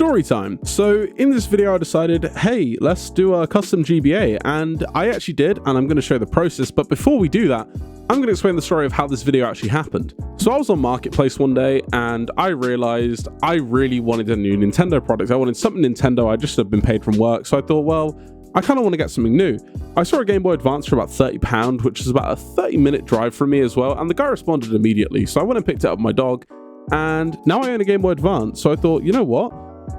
story time. So in this video I decided, hey, let's do a custom GBA, and I actually did, and I'm going to show the process. But before we do that, I'm going to explain the story of how this video actually happened. So I was on Marketplace one day and I realized I really wanted a new Nintendo product. I wanted something Nintendo. I just had been paid from work, so I thought, well, I kind of want to get something new. I saw a Gameboy Advance for about £30, which is about a 30-minute drive from me as well, and the guy responded immediately. So I went and picked it up with my dog, and now I own a Gameboy Advance. So I thought, you know what?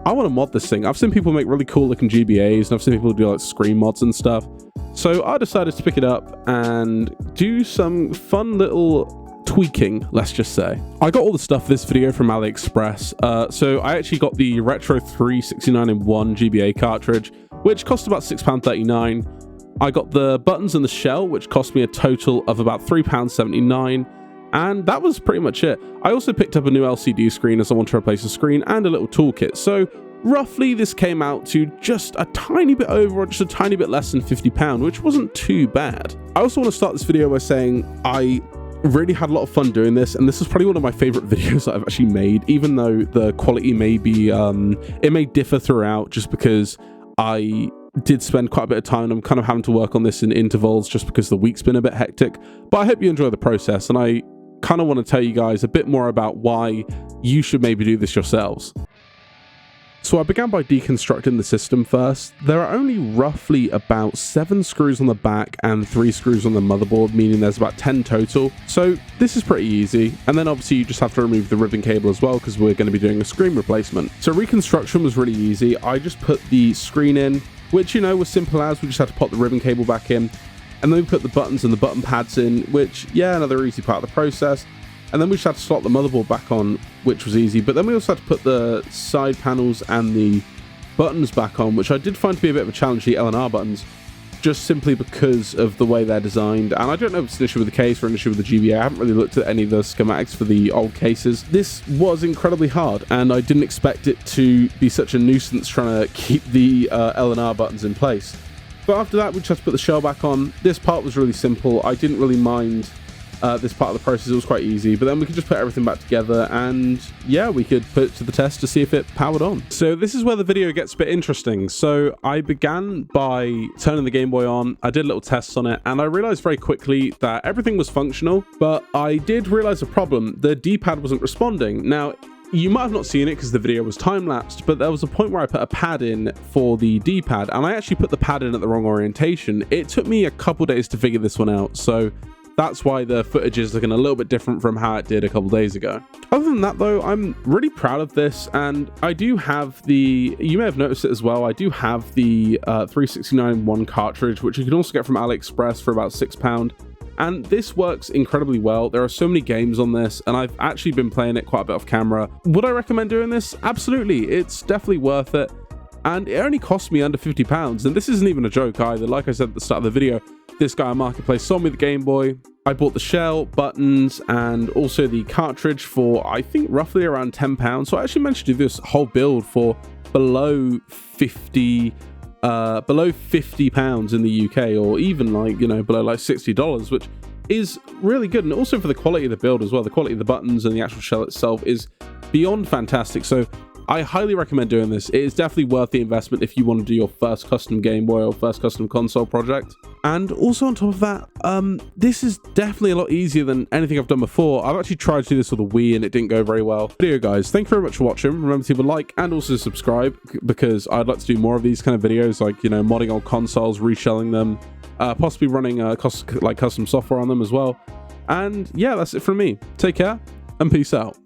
I want to mod this thing. I've seen people make really cool looking GBAs, and I've seen people do like screen mods and stuff. So I decided to pick it up and do some fun little tweaking, let's just say. I got all the stuff for this video from AliExpress. So I actually got the Retro 369-in-1 GBA cartridge, which cost about £6.39. I got the buttons and the shell, which cost me a total of about £3.79. And that was pretty much it. I also picked up a new LCD screen as I want to replace the screen, and a little toolkit. So roughly this came out to just a tiny bit over, or just a tiny bit less than £50, which wasn't too bad. I also want to start this video by saying I really had a lot of fun doing this, and this is probably one of my favorite videos that I've actually made, even though the quality may be, it may differ throughout, just because I did spend quite a bit of time and I'm kind of having to work on this in intervals just because the week's been a bit hectic. But I hope you enjoy the process, and I kind of want to tell you guys a bit more about why you should maybe do this yourselves. So I began by deconstructing the system first. There are only roughly about 7 screws on the back and 3 screws on the motherboard, meaning there's about 10 total. So this is pretty easy. And then obviously you just have to remove the ribbon cable as well, because we're going to be doing a screen replacement. So reconstruction was really easy. I just put the screen in, which, you know, was simple as we just had to pop the ribbon cable back in. And then we put the buttons and the button pads in, which, yeah, another easy part of the process. And then we just had to slot the motherboard back on, which was easy. But then we also had to put the side panels and the buttons back on, which I did find to be a bit of a challenge, the L&R buttons, just simply because of the way they're designed. And I don't know if it's an issue with the case or an issue with the GBA. I haven't really looked at any of the schematics for the old cases. This was incredibly hard, and I didn't expect it to be such a nuisance trying to keep the L&R buttons in place. But after that, we just had to put the shell back on. This part was really simple. I didn't really mind this part of the process. It was quite easy, but then we could just put everything back together, and yeah, we could put it to the test to see if it powered on. So this is where the video gets a bit interesting. So I began by turning the Game Boy on. I did little tests on it, and I realized very quickly that everything was functional, but I did realize a problem. The D-pad wasn't responding. Now, you might have not seen it because the video was time-lapsed, but there was a point where I put a pad in for the D-pad, and I actually put the pad in at the wrong orientation. It took me a couple days to figure this one out, so that's why the footage is looking a little bit different from how it did a couple days ago. Other than that, though, I'm really proud of this, and I do have the, you may have noticed it as well, I do have the 369-in-1 cartridge, which you can also get from AliExpress for about £6. And this works incredibly well. There are so many games on this, and I've actually been playing it quite a bit off camera. Would I recommend doing this? Absolutely. It's definitely worth it. And it only cost me under £50. And this isn't even a joke either. Like I said at the start of the video, this guy on Marketplace sold me the Game Boy. I bought the shell, buttons, and also the cartridge for, I think, roughly around £10. So I actually managed to do this whole build for below £50 in the UK, or even, like, you know, below like $60, which is really good. And also for the quality of the build as well, the quality of the buttons and the actual shell itself is beyond fantastic. So I highly recommend doing this. It is definitely worth the investment if you want to do your first custom Game Boy or first custom console project. And also on top of that, this is definitely a lot easier than anything I've done before. I've actually tried to do this with a Wii and it didn't go very well. Video guys, thank you very much for watching. Remember to leave a like and also subscribe, because I'd like to do more of these kind of videos, like, you know, modding on consoles, reshelling them, possibly running custom software on them as well. And yeah, that's it from me. Take care and peace out.